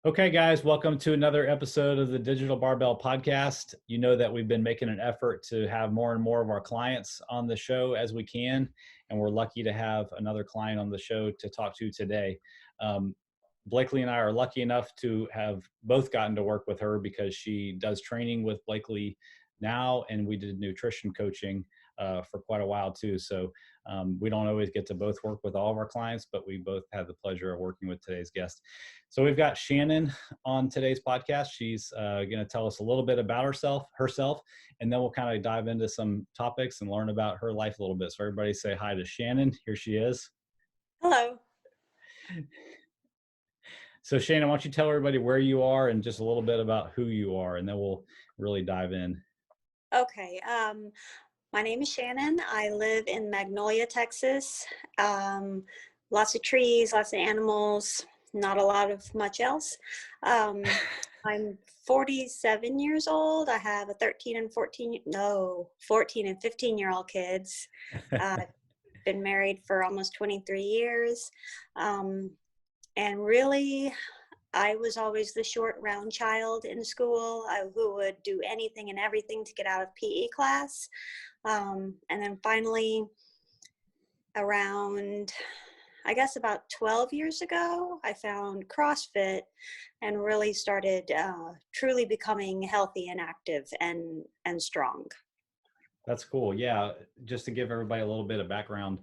Okay, guys, welcome to another episode of the Digital Barbell Podcast. You know that we've been making an effort to have more and more of our clients on the show as we can, and we're lucky to have another client on the show to talk to today. Um, Blakely and I are lucky enough to have both gotten to work with her because she does training with Blakely now, and we did nutrition coaching for quite a while too. So we don't always get to both work with all of our clients, but we both had the pleasure of working with today's guest. So we've got Shannan on today's podcast. She's going to tell us a little bit about herself, and then we'll kind of dive into some topics and learn about her life a little bit. So everybody say hi to Shannan. Here she is. Hello. So Shannan, why don't you tell everybody where you are and just a little bit about who you are, and then we'll really dive in. Okay. My name is Shannan. I live in Magnolia, Texas. Lots of trees, lots of animals, not a lot of much else. I'm 47 years old. I have a 14 and 15-year-old kids. Been married for almost 23 years. And really, I was always the short, round child in school who would do anything and everything to get out of PE class. And then finally, around, I guess about 12 years ago, I found CrossFit and really started truly becoming healthy and active and strong. That's cool. Yeah, just to give everybody a little bit of background,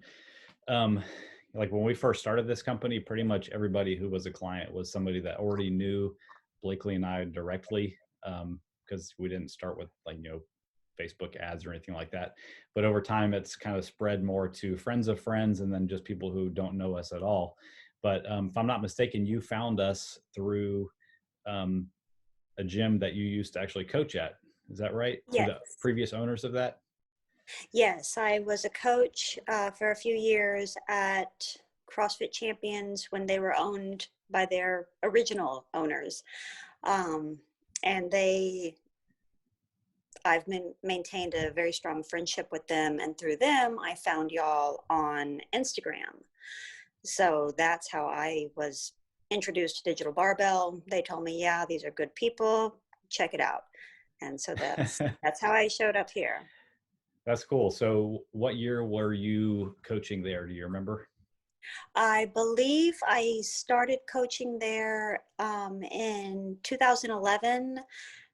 like when we first started this company, pretty much everybody who was a client was somebody that already knew Blakely and I directly, because we didn't start with Facebook ads or anything like that. But over time, it's kind of spread more to friends of friends and then just people who don't know us at all. But if I'm not mistaken, you found us through a gym that you used to actually coach at. Is that right? Through Yes. the previous owners of that? Yes, I was a coach for a few years at CrossFit Champions when they were owned by their original owners. And I've maintained a very strong friendship with them. And through them, I found y'all on Instagram. So that's how I was introduced to Digital Barbell. They told me, yeah, these are good people. Check it out. And so that's how I showed up here. That's cool. So what year were you coaching there? Do you remember? I believe I started coaching there in 2011,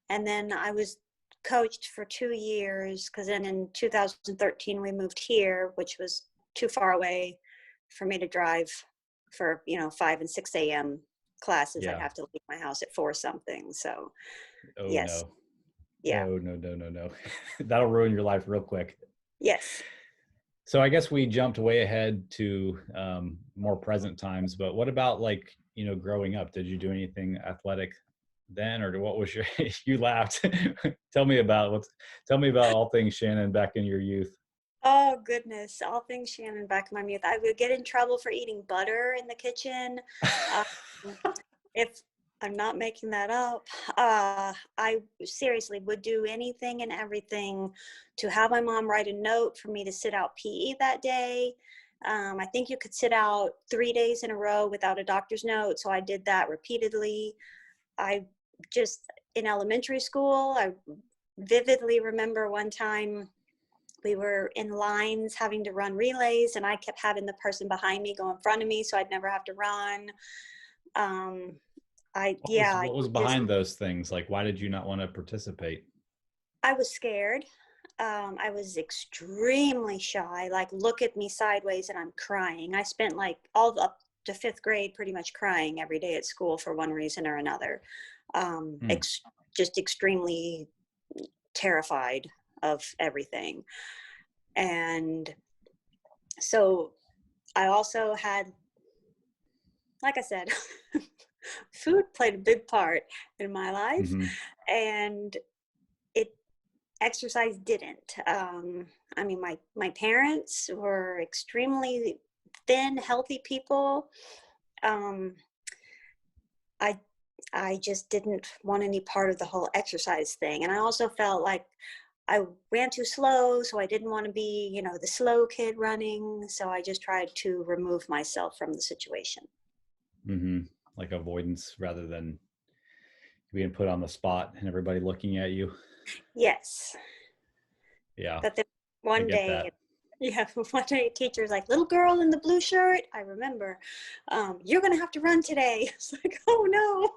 and then I was coached for 2 years because then in 2013 we moved here, which was too far away for me to drive for 5 and 6 a.m. classes. Yeah. I'd have to leave my house at 4 something. So Oh, yes, no. yeah, No. That'll ruin your life real quick. yes. So I guess we jumped way ahead to more present times, but what about growing up? Did you do anything athletic then, or what was your, you laughed. Tell me about all things Shannan back in your youth. Oh goodness, all things Shannan back in my youth. I would get in trouble for eating butter in the kitchen. Um, if I'm not making that up, I seriously would do anything and everything to have my mom write a note for me to sit out PE that day. I think you could sit out 3 days in a row without a doctor's note, so I did that repeatedly. In elementary school, I vividly remember one time we were in lines having to run relays, and I kept having the person behind me go in front of me so I'd never have to run. What was behind those things? Like, why did you not want to participate? I was scared. I was extremely shy. Like, look at me sideways and I'm crying. I spent like all up to 5th grade pretty much crying every day at school for one reason or another. Just extremely terrified of everything. And so I also had, like I said, food played a big part in my life, and exercise didn't. I mean, my parents were extremely thin, healthy people. I just didn't want any part of the whole exercise thing. And I also felt like I ran too slow, so I didn't want to be, the slow kid running. So I just tried to remove myself from the situation. Like avoidance rather than being put on the spot and everybody looking at you. Yes. Yeah, But then I one get day, that. yeah, one day a teacher's like, little girl in the blue shirt, I remember, you're going to have to run today. It's like, oh no.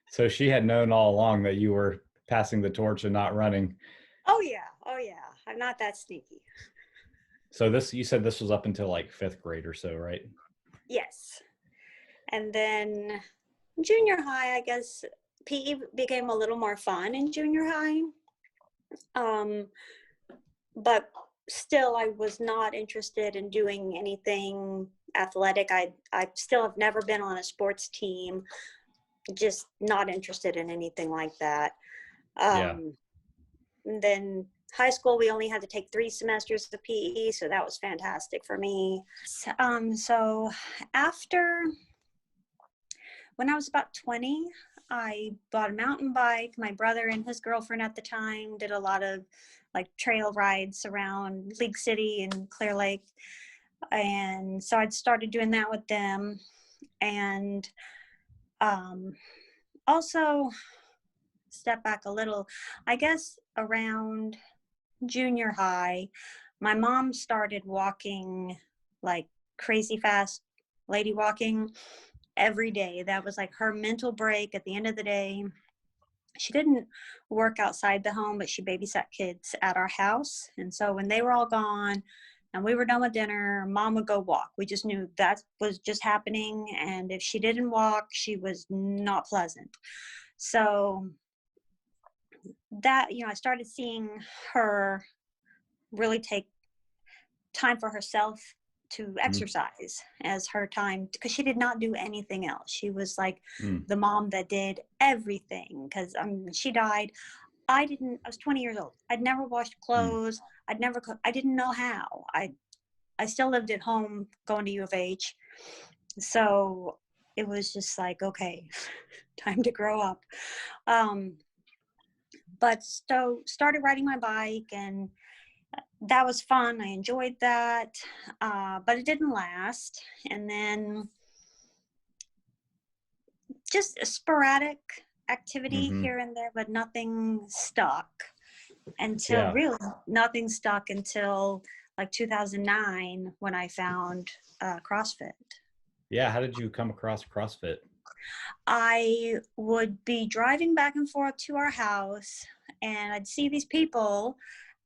So she had known all along that you were passing the torch and not running. Oh yeah. Oh yeah. I'm not that sneaky. So you said this was up until like 5th grade or so, right? Yes. And then junior high, I guess PE became a little more fun in junior high. Um, but still, I was not interested in doing anything athletic. I still have never been on a sports team, just not interested in anything like that. Yeah. And then high school, we only had to take 3 semesters of PE, so that was fantastic for me. So after, when I was about 20, I bought a mountain bike. My brother and his girlfriend at the time did a lot of like trail rides around League City and Clear Lake. And so I'd started doing that with them. And also, step back a little, I guess around junior high, my mom started walking like crazy fast, lady walking every day. That was like her mental break at the end of the day. She didn't work outside the home, but she babysat kids at our house. And so when they were all gone and we were done with dinner, mom would go walk. We just knew that was just happening. And if she didn't walk, she was not pleasant. So that, I started seeing her really take time for herself to exercise as her time, because she did not do anything else. She was like the mom that did everything, because she died. I was 20 years old. I'd never washed clothes. I'd never cooked. I didn't know how. I still lived at home going to U of H. So it was just like, okay, time to grow up. But so started riding my bike, and that was fun. I enjoyed that, but it didn't last. And then just a sporadic activity here and there, but nothing stuck until nothing stuck until like 2009 when I found CrossFit. Yeah. How did you come across CrossFit? I would be driving back and forth to our house, and I'd see these people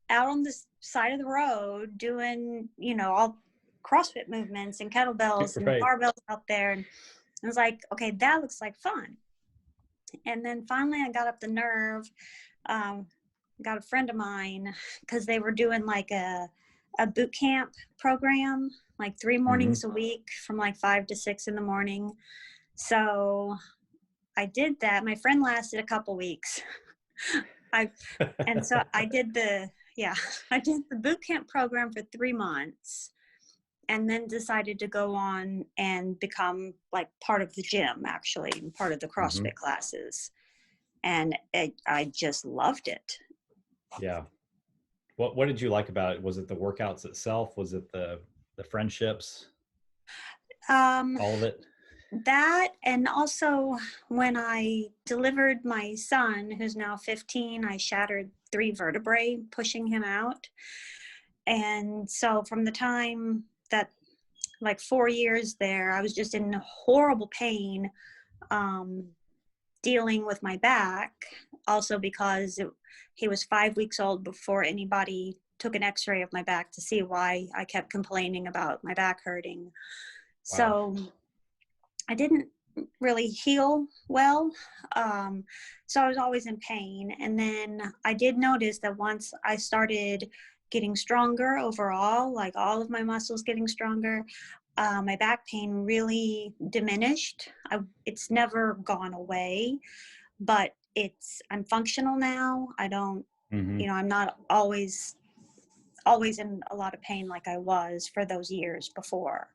out on the side of the road doing, all CrossFit movements and kettlebells and barbells out there. And I was like, okay, that looks like fun. And then finally I got up the nerve, got a friend of mine, because they were doing like a boot camp program, like 3 mornings a week from like 5 to 6 in the morning. So I did that. My friend lasted a couple weeks. So I did the boot camp program for 3 months, and then decided to go on and become like part of the gym, actually, and part of the CrossFit classes. And I just loved it. Yeah. What did you like about it? Was it the workouts itself? Was it the friendships? All of it? That, and also when I delivered my son, who's now 15, I shattered 3 vertebrae pushing him out. And so from the time that, like 4 years there, I was just in horrible pain, dealing with my back, also because he was 5 weeks old before anybody took an x-ray of my back to see why I kept complaining about my back hurting. Wow. So I didn't really heal well. So I was always in pain. And then I did notice that once I started getting stronger overall, like all of my muscles getting stronger, my back pain really diminished. It's never gone away, but I'm functional now. I don't, I'm not always in a lot of pain like I was for those years before.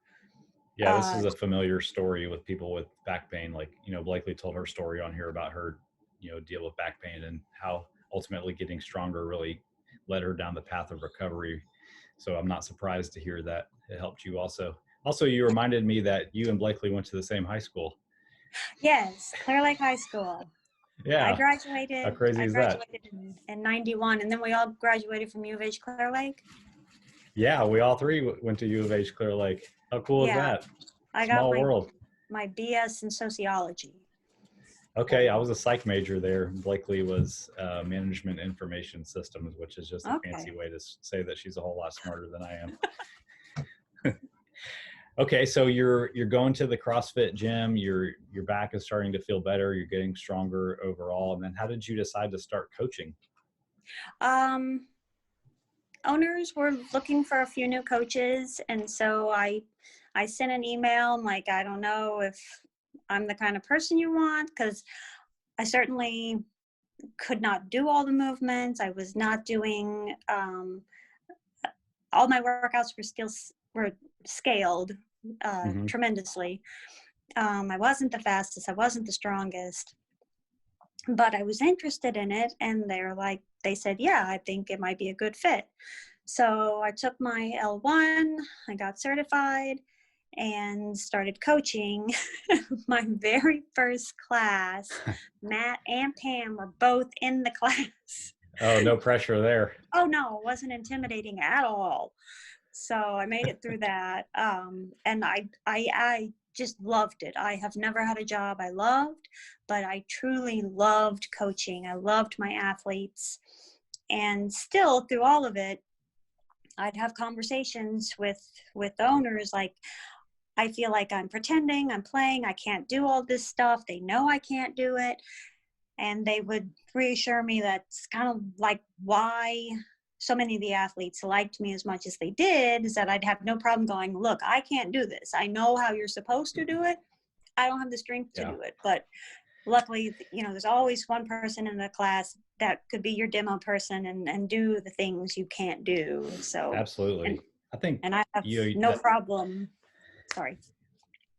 Yeah, this is a familiar story with people with back pain. Like, Blakely told her story on here about her, deal with back pain and how ultimately getting stronger really led her down the path of recovery. So I'm not surprised to hear that it helped you also. Also, you reminded me that you and Blakely went to the same high school. Yes, Clear Lake High School. I Yeah. How graduated. crazy I is that? graduated in 91, and then we all graduated from U of H Clear Lake. Yeah, we all three went to U of H Clear Lake. How cool is Yeah, that? I got Small world. my BS in sociology. Okay, I was a psych major there. Blakely was management information systems, which is just a fancy Okay. way to say that she's a whole lot smarter than I am. Okay, so you're going to the CrossFit gym. Your back is starting to feel better. You're getting stronger overall. And then, how did you decide to start coaching? Um, Owners were looking for a few new coaches, and so I sent an email. I'm like, I don't know if I'm the kind of person you want, because I certainly could not do all the movements. I was not doing all my workouts were scaled Mm-hmm. tremendously. I wasn't the fastest. I wasn't the strongest, but I was interested in it. And they said, yeah, I think it might be a good fit. So I took my L1, I got certified, and started coaching. My very first class, Matt and Pam were both in the class. Oh, no pressure there. Oh no, it wasn't intimidating at all. So I made it through that, and I just loved it. I have never had a job I loved, but I truly loved coaching. I loved my athletes, and still through all of it, I'd have conversations with owners like, I feel like I'm pretending, I'm playing, I can't do all this stuff. They know I can't do it. And they would reassure me that's kind of like why so many of the athletes liked me as much as they did, is that I'd have no problem going, look, I can't do this. I know how you're supposed to do it. I don't have the strength to Yeah, do it. But luckily, there's always one person in the class that could be your demo person and do the things you can't do. So, and, absolutely. I think and I have no problem. Sorry.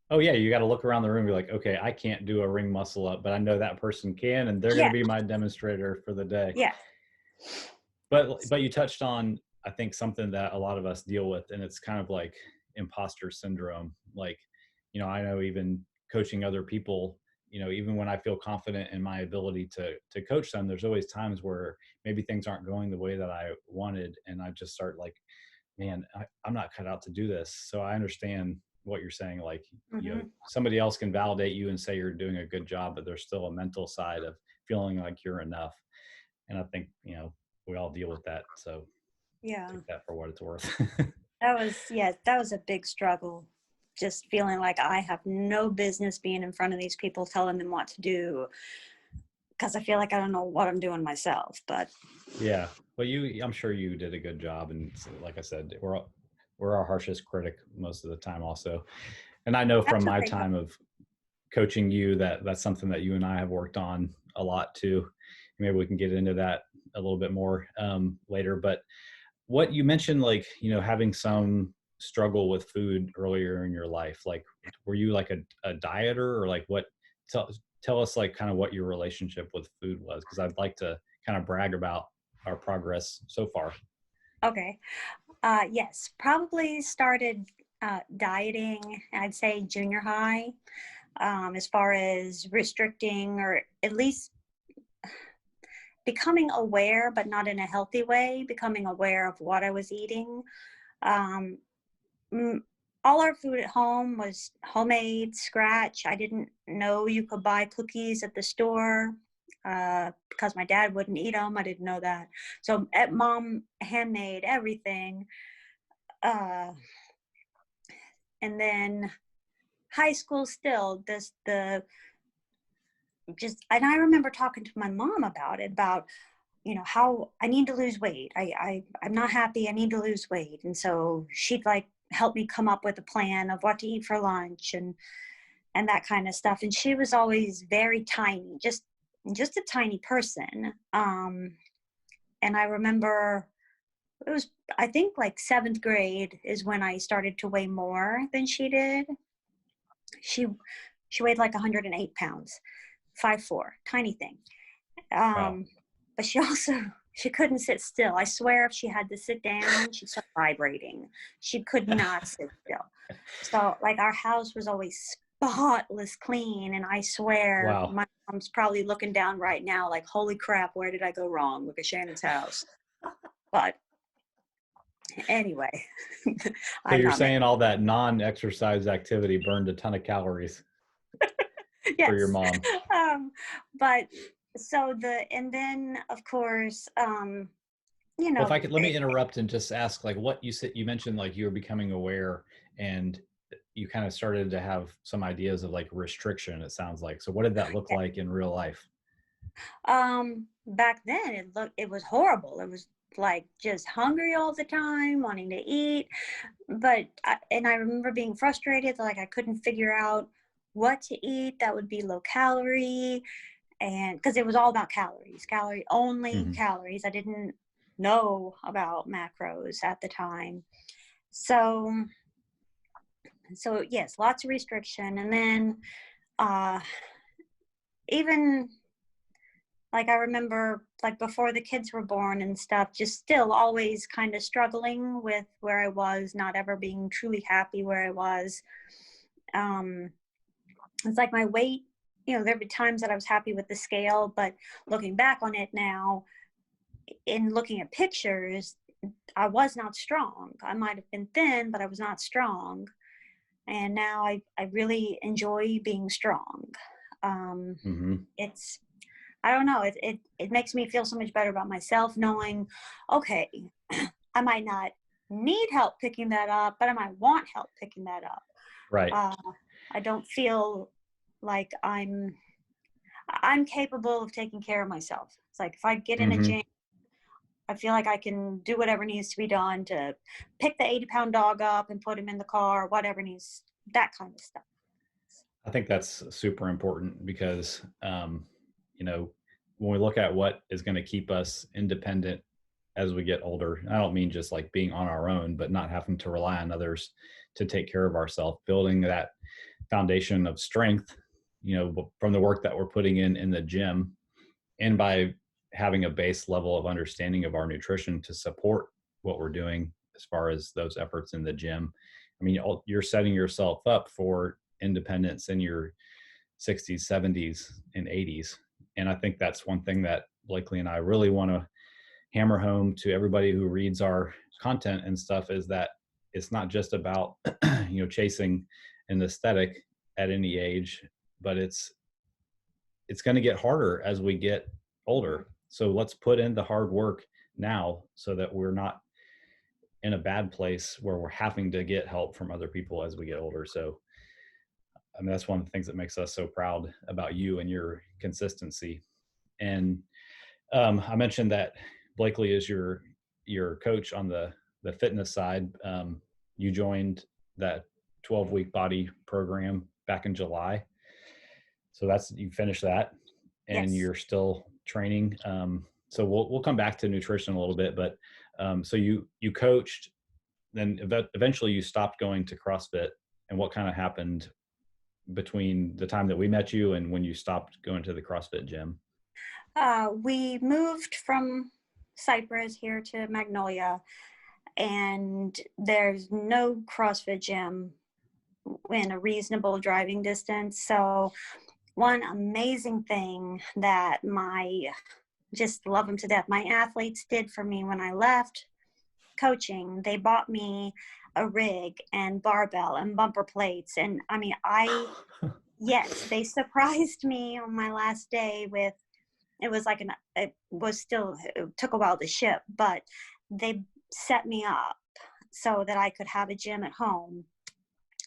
oh yeah, you got to look around the room and be like, okay, I can't do a ring muscle up, but I know that person can, and they're going to Yeah. be my demonstrator for the day. Yeah. But you touched on, I think, something that a lot of us deal with, and it's kind of like imposter syndrome. Like, I know even coaching other people, even when I feel confident in my ability to coach them, there's always times where maybe things aren't going the way that I wanted, and I just start like, man, I'm not cut out to do this. So I understand what you're saying. Like, Mm-hmm. somebody else can validate you and say you're doing a good job, but there's still a mental side of feeling like you're enough. And I think, we all deal with that. So Yeah. take that for what it's worth. That was a big struggle. Just feeling like I have no business being in front of these people telling them what to do, because I feel like I don't know what I'm doing myself. But Yeah. Well, I'm sure you did a good job. And like I said, we're our harshest critic most of the time also. And I know from that's my okay. time of coaching you that's something that you and I have worked on a lot too. Maybe we can get into that a little bit more later. But what you mentioned, like, having some struggle with food earlier in your life, like, were you like a dieter, or like what, tell us like kind of what your relationship with food was, because I'd like to kind of brag about our progress so far. Okay. Yes, probably started dieting, I'd say junior high, as far as restricting, or at least becoming aware, but not in a healthy way, becoming aware of what I was eating. Um, all our food at home was homemade, scratch. I didn't know you could buy cookies at the store because my dad wouldn't eat them. I didn't know that. So at mom handmade everything. Uh, and then high school still, and I remember talking to my mom about it, about, how I need to lose weight. I'm not happy. I need to lose weight. And so she'd like help me come up with a plan of what to eat for lunch and that kind of stuff. And she was always very tiny, just a tiny person. And I remember it was, I think like 7th grade is when I started to weigh more than she did. She weighed like 108 pounds, 5'4", tiny thing. Wow. But she couldn't sit still. I swear if she had to sit down, she'd start vibrating. She could not sit still. So like our house was always spotless clean. And I swear Wow. my mom's probably looking down right now like, holy crap, where did I go wrong? Look at Shannon's house. But anyway, So I'm you're not mad. saying all that non-exercise activity burned a ton of calories for your Yes. mom. But so and then of course, you Well, if know, I could, let me interrupt and just ask, like, what you said, you mentioned like you were becoming aware and you kind of started to have some ideas of like restriction, it sounds like. So what did that look like in real life? back then it was horrible. It was like just hungry all the time, wanting to eat. But I remember being frustrated, like I couldn't figure out what to eat that would be low calorie, and because it was all about calories, calorie only, Mm-hmm. calories. I didn't know about macros at the time. So yes, lots of restriction. And then uh even like I remember like before the kids were born and stuff, just still always kind of struggling with where I was, not ever being truly happy where I was. um it's like my weight, you know, there'd be times that I was happy with the scale, but looking back on it now, in looking at pictures, I was not strong. I might have been thin, but I was not strong. And now I really enjoy being strong. Mm-hmm. It's, I don't know, it makes me feel so much better about myself knowing, okay, I might not need help picking that up, but I might want help picking that up. Right. Uh, I don't feel like I'm capable of taking care of myself. It's like if I get in a Mm-hmm. gym, I feel like I can do whatever needs to be done to pick the 80-pound dog up and put him in the car, whatever needs, that kind of stuff. I think that's super important because, you know, when we look at what is going to keep us independent as we get older, I don't mean just like being on our own, but not having to rely on others to take care of ourselves, building that foundation of strength, you know, from the work that we're putting in the gym, and by having a base level of understanding of our nutrition to support what we're doing as far as those efforts in the gym. I mean, you're setting yourself up for independence in your 60s, 70s, and 80s. And I think that's one thing that Blakely and I really want to hammer home to everybody who reads our content and stuff, is that it's not just about chasing an aesthetic at any age, but it's going to get harder as we get older. So let's put in the hard work now so that we're not in a bad place where we're having to get help from other people as we get older. So I mean, that's one of the things that makes us so proud about you and your consistency. And I mentioned that Blakely is your coach on the fitness side. You joined that 12-week body program back in July. So you finished that and Yes. you're still training. So we'll come back to nutrition a little bit, but so you coached, then eventually you stopped going to CrossFit, and what kind of happened between the time that we met you and when you stopped going to the CrossFit gym? We moved from Cypress here to Magnolia, and there's no CrossFit gym in a reasonable driving distance. So one amazing thing that just love them to death, my athletes did for me when I left coaching, they bought me a rig and barbell and bumper plates. And I mean, yes, they surprised me on my last day with, it took a while to ship, but they set me up so that I could have a gym at home.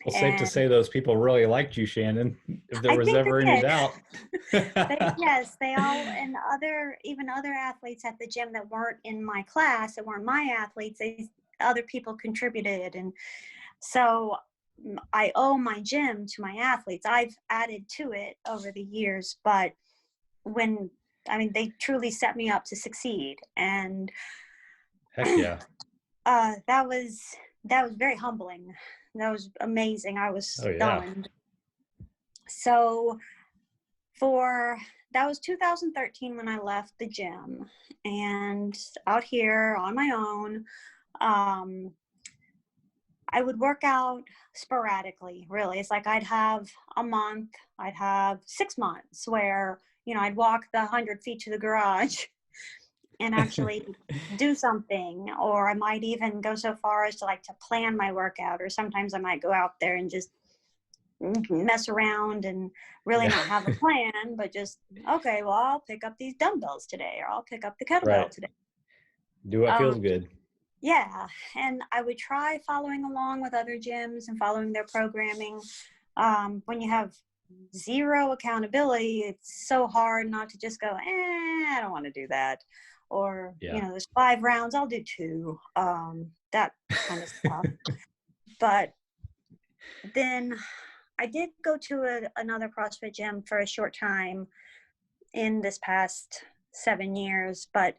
Well, safe to And say those people really liked you, Shannon, if there I was think ever they any did. doubt. Yes, they all, and even other athletes at the gym that weren't in my class, that weren't my athletes, other people contributed. And so I owe my gym to my athletes. I've added to it over the years, but they truly set me up to succeed. And Heck yeah. that was very humbling. That was amazing. I was Oh yeah. stunned. So that was 2013 when I left the gym, and out here on my own, I would work out sporadically, really. It's like I'd have a month, I'd have 6 months where, I'd walk the 100 feet to the garage and actually do something. Or I might even go so far as to plan my workout. Or sometimes I might go out there and just mess around and really Yeah. not have a plan, but just, okay, well, I'll pick up these dumbbells today, or I'll pick up the kettlebell Right. today. Do what Um, feels good. Yeah, and I would try following along with other gyms and following their programming. When you have zero accountability, it's so hard not to just go, I don't want to do that. Or, Yeah. there's 5 rounds, I'll do 2, that kind of stuff. But then I did go to another CrossFit gym for a short time in this past 7 years, but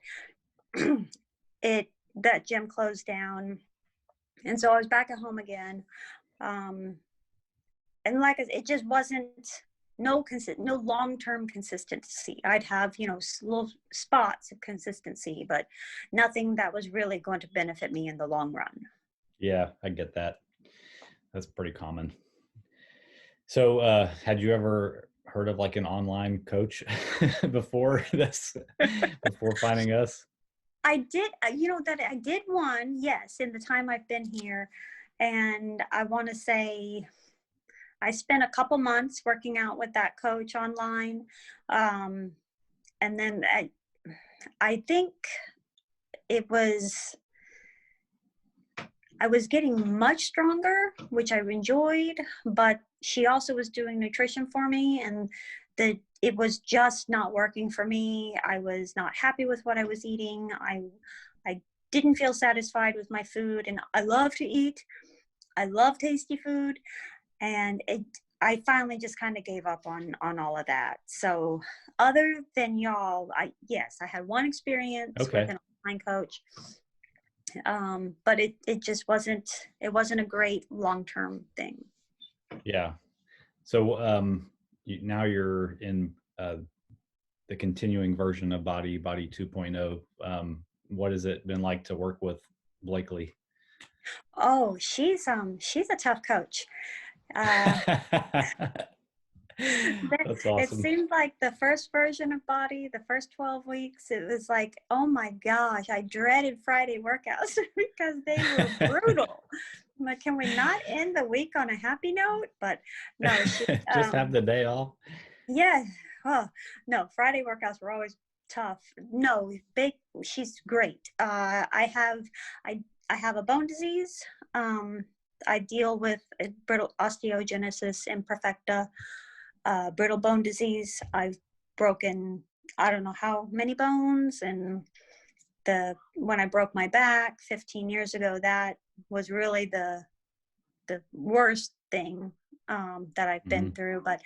that gym closed down. And so I was back at home again. And it just wasn't no long-term consistency. I'd have, little spots of consistency, but nothing that was really going to benefit me in the long run. Yeah, I get that. That's pretty common. So, had you ever heard of like an online coach before before finding us? I did, that I did one, yes, in the time I've been here. And I want to say I spent a couple months working out with that coach online. And then I think I was getting much stronger, which I enjoyed, but she also was doing nutrition for me, and it was just not working for me. I was not happy with what I was eating. I didn't feel satisfied with my food, and I love to eat. I love tasty food, and I finally just kind of gave up on all of that. So other than y'all, I had one experience with Okay. an online coach. But it just wasn't a great long-term thing. Yeah. So, now you're in the continuing version of Body 2.0. What has it been like to work with Blakely? Oh, she's a tough coach. That's It awesome. seemed like the first version of Body, the first 12 weeks, it was like, oh my gosh, I dreaded Friday workouts because they were brutal. I'm like, can we not end the week on a happy note? But no, Just have the day off. yeah. Oh, no, Friday workouts were always tough. No, she's great. I have a bone disease. I deal with brittle osteogenesis imperfecta, brittle bone disease. I've broken, I don't know how many bones, and when I broke my back 15 years ago, that was really the worst thing that I've been through. But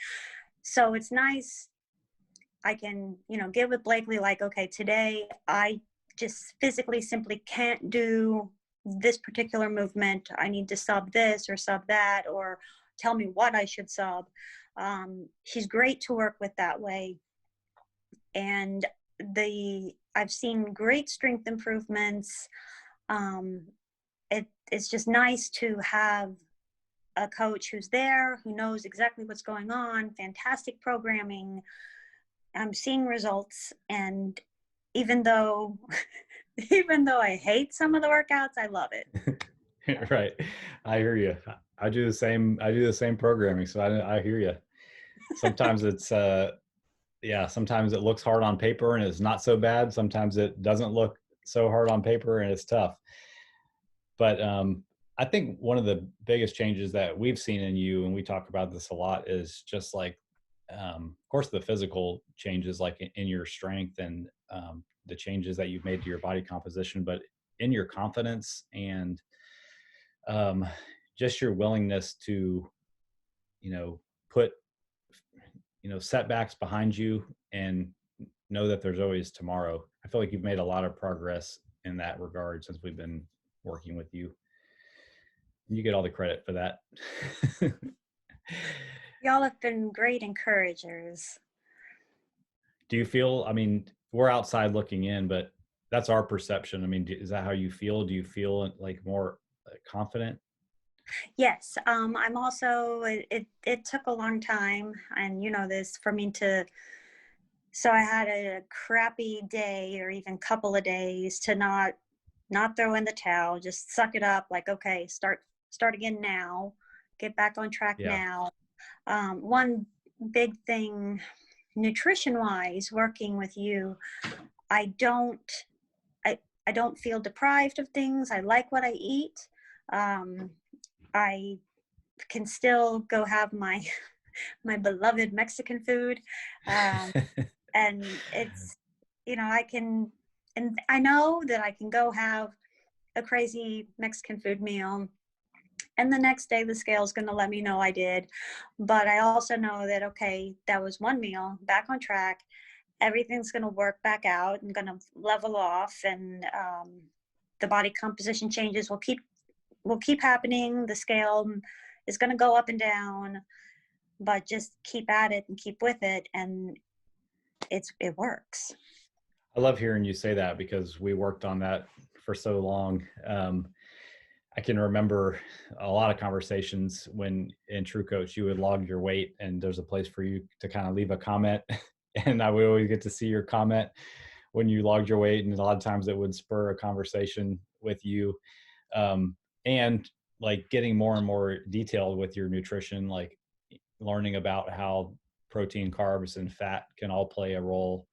so it's nice. I can, get with Blakely, like, okay, today I just physically simply can't do this particular movement. I need to sub this or sub that, or tell me what I should sub. She's great to work with that way. And I've seen great strength improvements. It's just nice to have a coach who's there, who knows exactly what's going on, fantastic programming. I'm seeing results, and even though I hate some of the workouts, I love it. Right. I hear you. I do the same programming. So I hear you. Sometimes it's, sometimes it looks hard on paper and it's not so bad. Sometimes it doesn't look so hard on paper and it's tough. But I think one of the biggest changes that we've seen in you, and we talk about this a lot, is just like, of course, the physical changes, like in your strength and the changes that you've made to your body composition, but in your confidence and just your willingness to, put, setbacks behind you and know that there's always tomorrow. I feel like you've made a lot of progress in that regard since we've been working with you. You get all the credit for that. Y'all have been great encouragers. Do you feel, I mean, we're outside looking in, but that's our perception. I mean, is that how you feel? Do you feel like more confident? Yes. I'm also, it took a long time, and you know this, for me to, so I had a crappy day or even couple of days to not throw in the towel, just suck it up, like, okay, start again now, get back on track Yeah. now. One big thing, nutrition wise, working with you, I don't I I don't feel deprived of things. I like what I eat. Um, I can still go have my my beloved Mexican food, um, and it's, you know, I can, and I know that I can go have a crazy Mexican food meal, and the next day the scale's going to let me know I did. But I also know that, okay, that was one meal, back on track. Everything's going to work back out and going to level off, and the body composition changes will keep happening. The scale is going to go up and down, but just keep at it and keep with it, and it works. I love hearing you say that because we worked on that for so long. I can remember a lot of conversations when in True Coach you would log your weight, and there's a place for you to kind of leave a comment. And I would always get to see your comment when you logged your weight, and a lot of times it would spur a conversation with you. And like getting more and more detailed with your nutrition, like learning about how protein, carbs, and fat can all play a role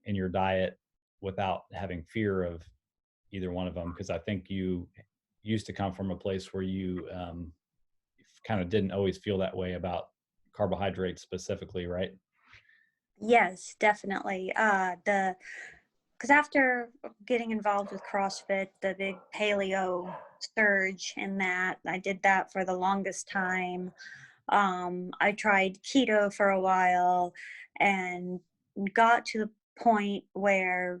in your diet without having fear of either one of them. Because I think you used to come from a place where you kind of didn't always feel that way about carbohydrates specifically, right? Yes, definitely. The Because after getting involved with CrossFit, the big paleo surge in that, I did that for the longest time. I tried keto for a while and got to the point where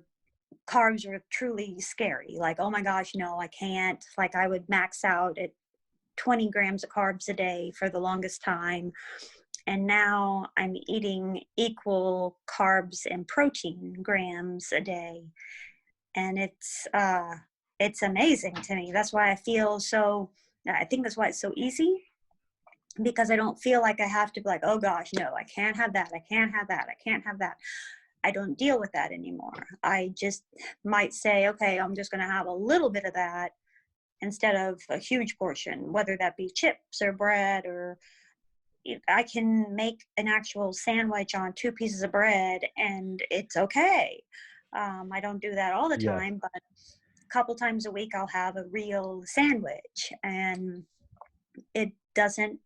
carbs were truly scary. Like, oh my gosh, no, I can't. Like, I would max out at 20 grams of carbs a day for the longest time. And now I'm eating equal carbs and protein grams a day. And it's amazing to me. That's why I feel so, I think that's why it's so easy, because I don't feel like I have to be like, oh gosh, no, I can't have that. I can't have that. I can't have that. I don't deal with that anymore. I just might say, okay, I'm just going to have a little bit of that instead of a huge portion, whether that be chips or bread, or I can make an actual sandwich on 2 pieces of bread and it's okay. I don't do that all the Yeah. time, but a couple times a week I'll have a real sandwich, and it doesn't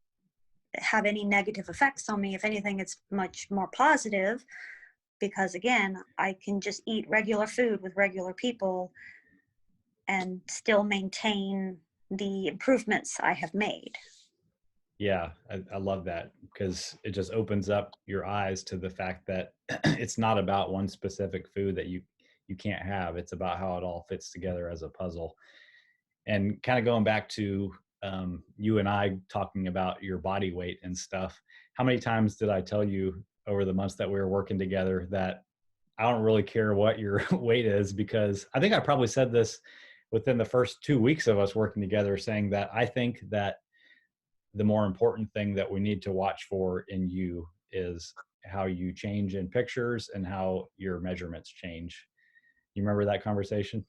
have any negative effects on me. If anything, it's much more positive, because again, I can just eat regular food with regular people and still maintain the improvements I have made. Yeah, I love that because it just opens up your eyes to the fact that it's not about one specific food that you can't have. It's about how it all fits together as a puzzle. And kind of going back to you and I talking about your body weight and stuff, how many times did I tell you over the months that we were working together that I don't really care what your weight is? Because I think I probably said this within the first 2 weeks of us working together, saying that I think that the more important thing that we need to watch for in you is how you change in pictures and how your measurements change. You remember that conversation?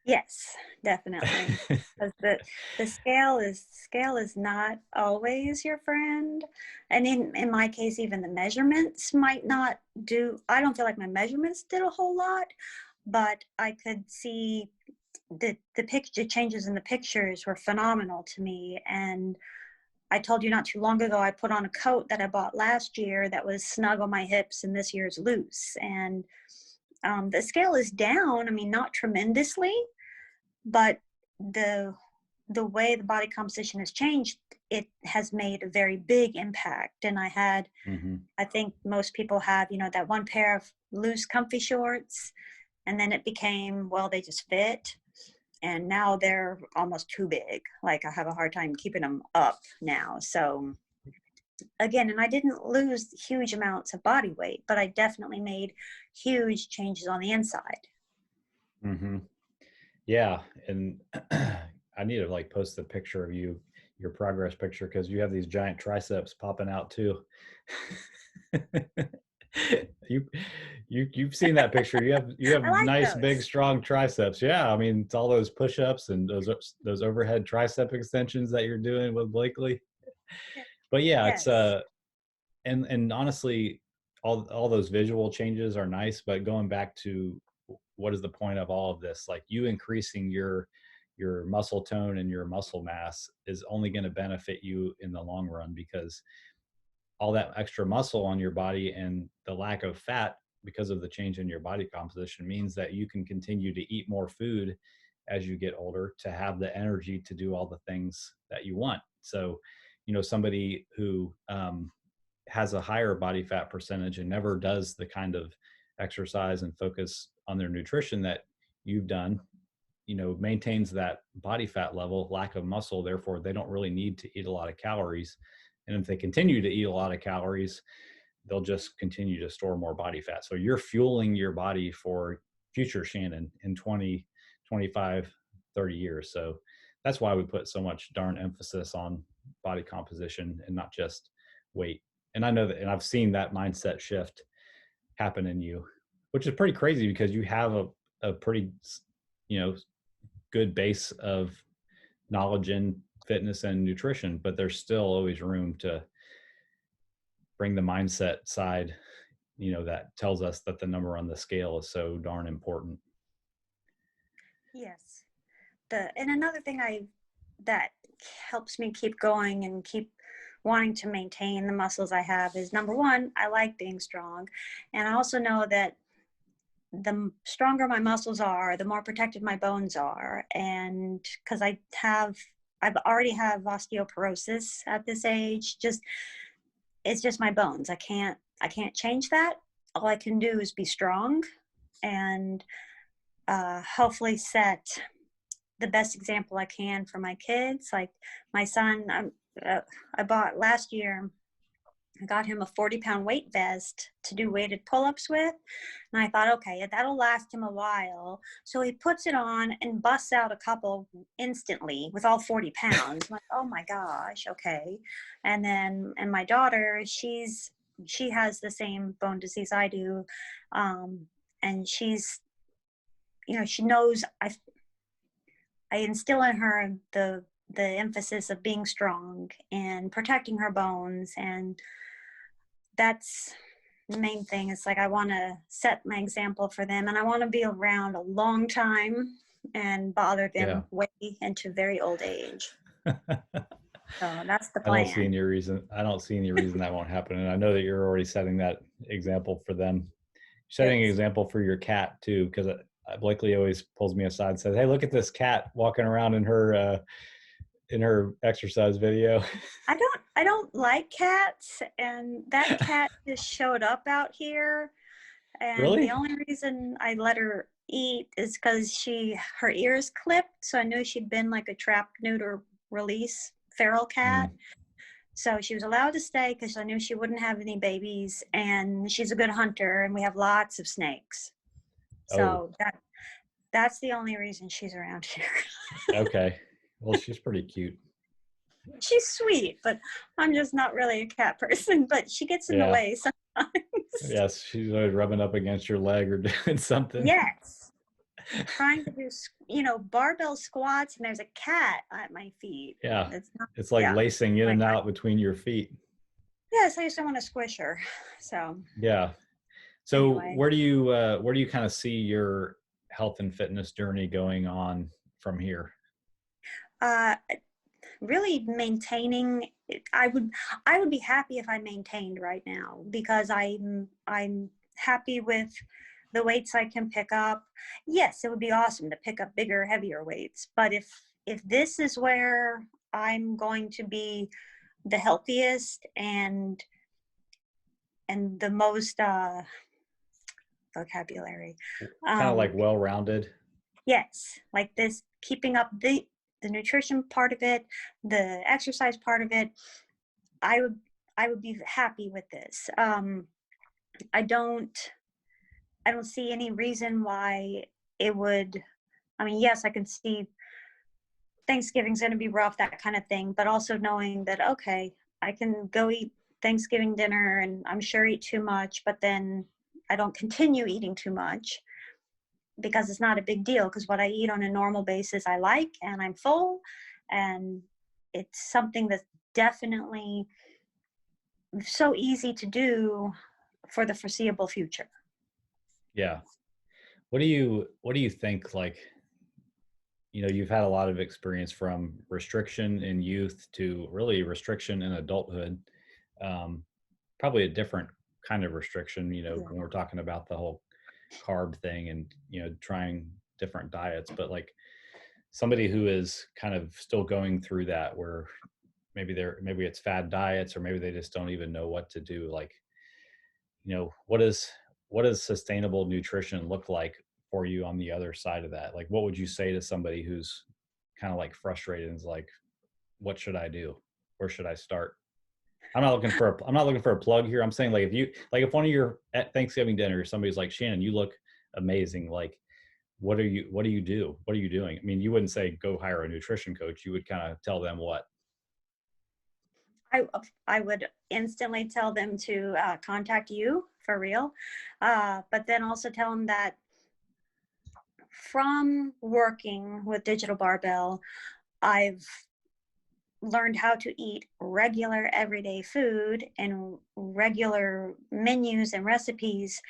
Yes, definitely. Because the scale is not always your friend. And in my case, even the measurements might not do, I don't feel like my measurements did a whole lot, but I could see the picture changes in the pictures were phenomenal to me. And I told you not too long ago, I put on a coat that I bought last year that was snug on my hips, and this year's loose. And the scale is down. I mean, not tremendously, but the the way the body composition has changed, it has made a very big impact. And Hmm. I think most people have, that one pair of loose comfy shorts, and then it became, well, they just fit, and now they're almost too big. Like, I have a hard time keeping them up now. So again, and I didn't lose huge amounts of body weight, but I definitely made huge changes on the inside. Hmm. Yeah. And I need to like post a picture of you. your progress picture, because you have these giant triceps popping out too. you you've seen that picture. You have I like nice big those. strong triceps. Yeah, I mean, it's all those push-ups and those overhead tricep extensions that you're doing with Blakely. But yeah, it's Yes. and honestly, all those visual changes are nice, but going back to what is the point of all of this? Like, you increasing your muscle tone and your muscle mass is only going to benefit you in the long run, because all that extra muscle on your body and the lack of fat because of the change in your body composition means that you can continue to eat more food as you get older to have the energy to do all the things that you want. So, somebody who has a higher body fat percentage and never does the kind of exercise and focus on their nutrition that you've done, maintains that body fat level, lack of muscle, therefore they don't really need to eat a lot of calories. And if they continue to eat a lot of calories, they'll just continue to store more body fat. So you're fueling your body for future Shannan in 20, 25, 30 years. So that's why we put so much darn emphasis on body composition and not just weight. And I know that, and I've seen that mindset shift happen in you, which is pretty crazy, because you have a pretty, you know, good base of knowledge in fitness and nutrition, but there's still always room to bring the mindset side, that tells us that the number on the scale is so darn important. Yes. And another thing that helps me keep going and keep wanting to maintain the muscles I have is, number one, I like being strong. And I also know that the stronger my muscles are, the more protected my bones are. And because I've already have osteoporosis at this age, it's just my bones. I can't change that. All I can do is be strong and hopefully set the best example I can for my kids. Like my son, I bought last year, I got him a 40-pound weight vest to do weighted pull-ups with. And I thought, okay, that'll last him a while. So he puts it on and busts out a couple instantly with all 40 pounds. I'm like, oh my gosh, okay. And my daughter, she has the same bone disease I do. And she's, she knows I instill in her the emphasis of being strong and protecting her bones, and that's the main thing. It's like I want to set my example for them, and I want to be around a long time and bother Yeah. them way into very old age. So that's the I don't see plan. any reason. I don't see any reason that won't happen. And I know that you're already setting that example for them. Setting an Yes. example for your cat too, because Blakely always pulls me aside and says, "Hey, look at this cat walking around in her exercise video." I don't like cats, and that cat just showed up out here, and the Really? only reason I let her eat is because her ears clipped, so I knew she'd been like a trap, neuter, release feral cat. Mm. So she was allowed to stay because I knew she wouldn't have any babies, and she's a good hunter, and we have lots of snakes. Oh, So that's the only reason she's around here. okay. Well, she's pretty cute. She's sweet, but I'm just not really a cat person, but she gets in the Yeah. way sometimes. Yes, she's always rubbing up against your leg or doing something. Yes. Trying to do, barbell squats, and there's a cat at my feet. Yeah. It's not, It's like yeah. lacing in Like, and out between your feet. yes, I just don't want to squish her. So Yeah. So anyway, where do you kind of see your health and fitness journey going on from here? uh, really maintaining. I would be happy if I maintained right now, because I'm happy with the weights I can pick up. Yes, it would be awesome to pick up bigger, heavier weights, but if this is where I'm going to be the healthiest and the most vocabulary, Kind of like um, well-rounded. yes, like this, keeping up the nutrition part of it, the exercise part of it, I would be happy with this. I don't see any reason why it would. I mean, yes, I can see Thanksgiving's going to be rough, that kind of thing. But also knowing that, okay, I can go eat Thanksgiving dinner and I'm sure eat too much, but then I don't continue eating too much because it's not a big deal, because what I eat on a normal basis I like and I'm full, and it's something that's definitely so easy to do for the foreseeable future. Yeah. What do you think, like, you've had a lot of experience from restriction in youth to really restriction in adulthood. Probably a different kind of restriction, when we're talking about the whole carb thing and, trying different diets, but like somebody who is kind of still going through that, where maybe it's fad diets, or maybe they just don't even know what to do. Like, what does sustainable nutrition look like for you on the other side of that? Like, what would you say to somebody who's kind of like frustrated and is like, what should I do? Where should I start? I'm not looking for a plug here. I'm saying, like, if one of your at Thanksgiving dinner, somebody's like, Shannan, you look amazing. Like, what do you do? What are you doing? I mean, you wouldn't say go hire a nutrition coach. You would kind of tell them what? I would instantly tell them to contact you for real. But then also tell them that from working with Digital Barbell, I've learned how to eat regular everyday food and regular menus and recipes.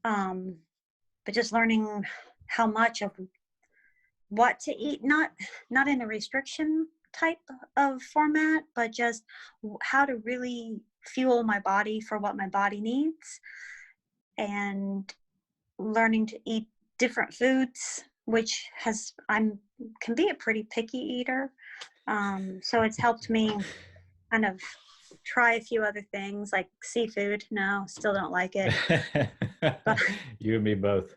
But just learning how much of what to eat, not in a restriction type of format, but just how to really fuel my body for what my body needs, and learning to eat different foods, which can be a pretty picky eater. So it's helped me kind of try a few other things like seafood. No, still don't like it. But you and me both.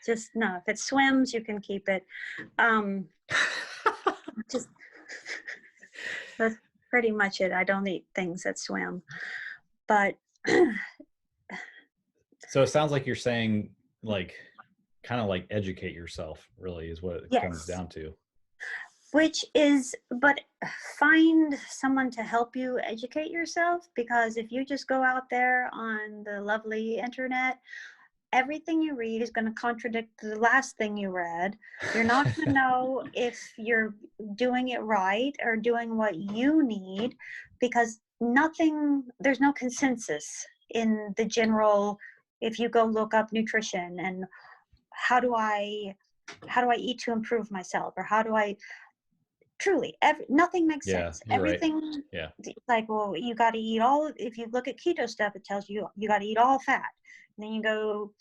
Just no, if it swims, you can keep it. Just that's pretty much it. I don't eat things that swim. But so it sounds like you're saying, like, kind of like educate yourself, really, is what it comes down to. But find someone to help you educate yourself, because if you just go out there on the lovely internet, everything you read is going to contradict the last thing you read. You're not going to know if you're doing it right or doing what you need, because there's no consensus in the general. If you go look up nutrition and how do I eat to improve myself, or how do I truly, nothing makes sense. Everything, right. Yeah. like, well, you got to eat if you look at keto stuff, it tells you got to eat all fat. And then you go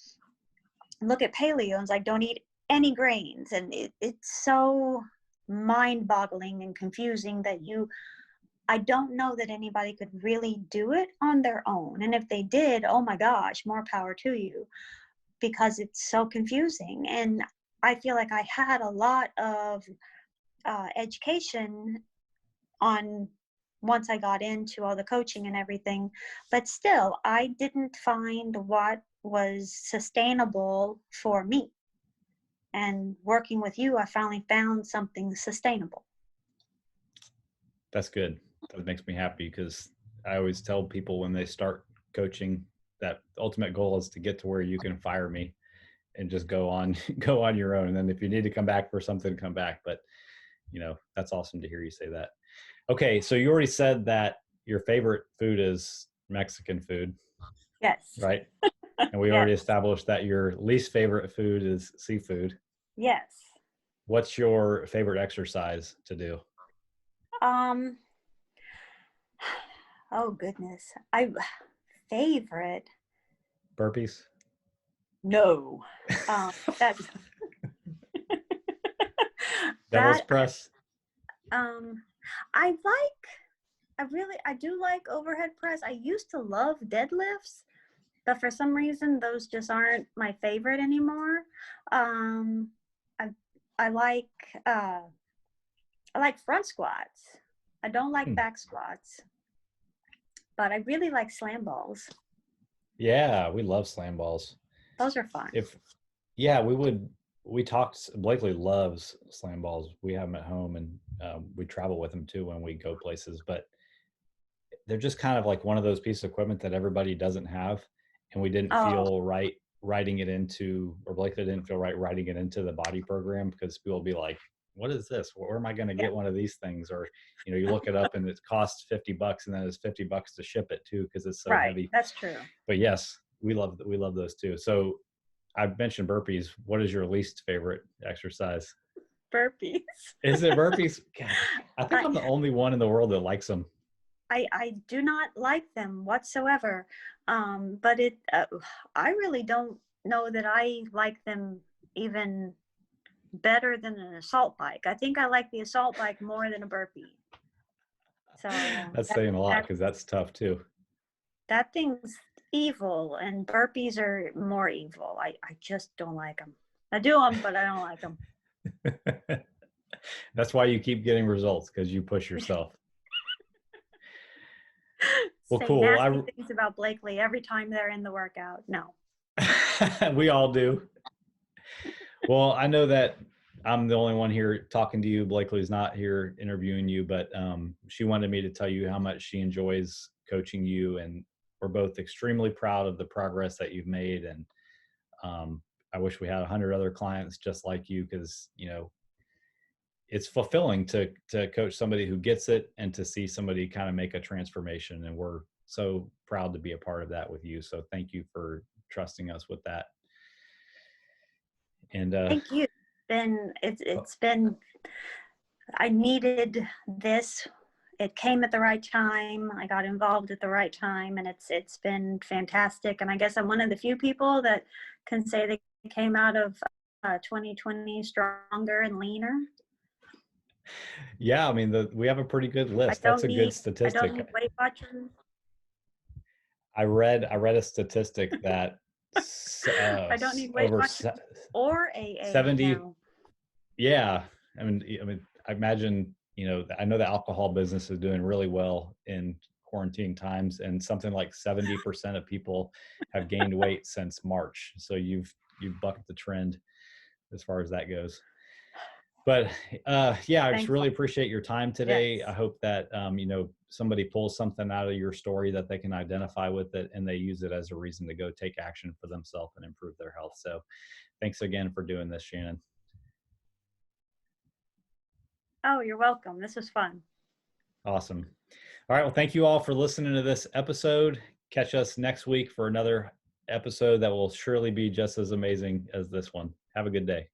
look at paleo and it's like, don't eat any grains. And it's so mind-boggling and confusing that I don't know that anybody could really do it on their own. And if they did, oh my gosh, more power to you, because it's so confusing. And I feel like I had a lot of education once I got into all the coaching and everything, but still I didn't find what was sustainable for me. And working with you, I finally found something sustainable. That's good. That makes me happy, because I always tell people when they start coaching that the ultimate goal is to get to where you can fire me and just go on your own. And then if you need to come back for something, come back. But that's awesome to hear you say that. Okay. So you already said that your favorite food is Mexican food. Yes. Right. And we already established that your least favorite food is seafood. Yes. What's your favorite exercise to do? Oh goodness. Favorite. Burpees? No. That's Devil's press? I do like overhead press. I used to love deadlifts, but for some reason those just aren't my favorite anymore. I like front squats. I don't like back squats, but I really like slam balls. Yeah, we love slam balls. Those are fun. We would. we talked, Blakely loves slam balls. We have them at home, and we travel with them too when we go places, but they're just kind of like one of those pieces of equipment that everybody doesn't have. And we didn't Oh, feel right writing it into, or Blakely didn't feel right writing it into the body program, because people will be like, what is this? Where am I going to yeah. get one of these things? Or, you look it up and it costs $50, and then it's $50 to ship it too, because it's so Right. heavy. That's true. But yes, we love those too. So I've mentioned burpees. What is your least favorite exercise? Burpees. Is it burpees? God, I think I, I'm the only one in the world that likes them. I do not like them whatsoever. But I really don't know that I like them even better than an assault bike. I think I like the assault bike more than a burpee. So That's saying a lot, that because that's tough too. that thing's evil, and burpees are more evil. I just don't like them. I do them, but I don't like them. That's why you keep getting results, because you push yourself. Well, Say cool. nasty things about Blakely every time they're in the workout. No. We all do. Well, I know that I'm the only one here talking to you. Blakely's not here interviewing you, but she wanted me to tell you how much she enjoys coaching you, and we're both extremely proud of the progress that you've made. And I wish we had 100 other clients just like you, because it's fulfilling to coach somebody who gets it, and to see somebody kind of make a transformation. And we're so proud to be a part of that with you. So thank you for trusting us with that. And Thank you. It's been I needed this. It came at the right time. I got involved at the right time, and it's been fantastic. And I guess I'm one of the few people that can say they came out of 2020 stronger and leaner. yeah, I mean, we have a pretty good I list. That's don't a good need I don't statistic. need Weight Watchers. I read a statistic that I don't need Weight over Watchers or AA 70. now. Yeah, I mean, I imagine, I know the alcohol business is doing really well in quarantine times, and something like 70% of people have gained weight since March. So you've bucked the trend as far as that goes. But yeah, I just Thankful. really appreciate your time today. I Yes. hope that somebody pulls something out of your story that they can identify with it, and they use it as a reason to go take action for themselves and improve their health. So thanks again for doing this, Shannan. Oh, you're welcome. This was fun. Awesome. All right. Well, thank you all for listening to this episode. Catch us next week for another episode that will surely be just as amazing as this one. Have a good day.